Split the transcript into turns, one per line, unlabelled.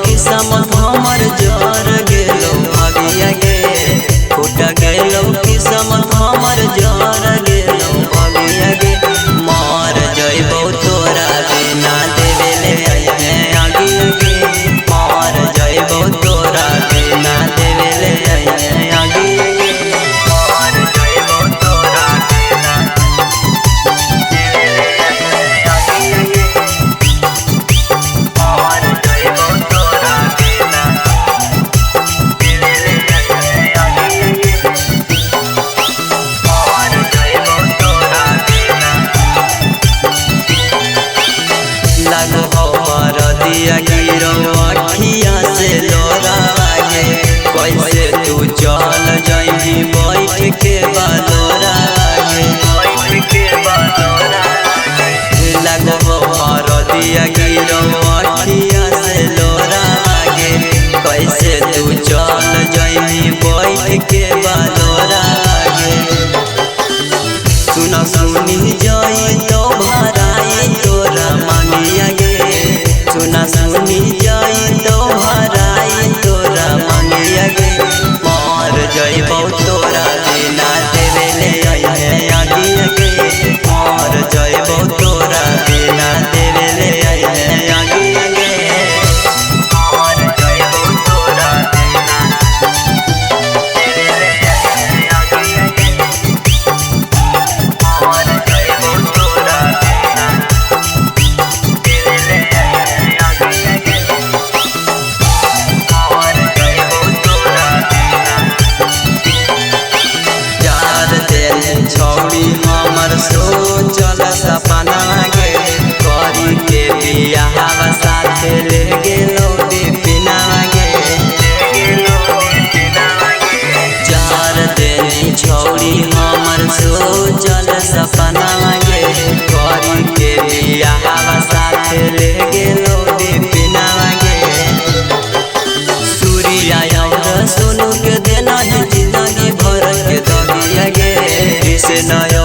किस्मत हमर जर गेलो अगिया गे फूट गेलो किस्मत हमर जर गेलो अगिया गे मर जइबो तोरा बिना देवेले अगिया गे मर जइबो तोरा बिना देवेले अगिया गे मर जइबो तोरा बिना दिया गिरो अखिया से लोरागे कैसे तू चल जाइबी बैठ के बालोरागे लगो हर दिया गिरो अखिया से लोरागे कैसे तू चल जाइबी बैठ के बालोरागे सुना सुनी जाई तो भराई तोरा मानिया गे सुना सुनी जाई तो भराई तोरा मांगिया गे मर जइबो तोरा बिना देवेले अगिया गे मर जइबो तोरा बिना देवेले अगिया गे मर जइबो तोरा बिना देवेले अगिया गे मर जइबो तोरा बिना देवेले छौड़ी हमर सोचल सपना गे करी के बियाह साथे ले गेलो बिपिना गे चार दिन छौड़ी हमर सोचल सपना गे करी के बियाह साथे ले गेलो बिपिना गे सूर्या और सोनू के देना है जिंदगी भर के दगिया गे से नया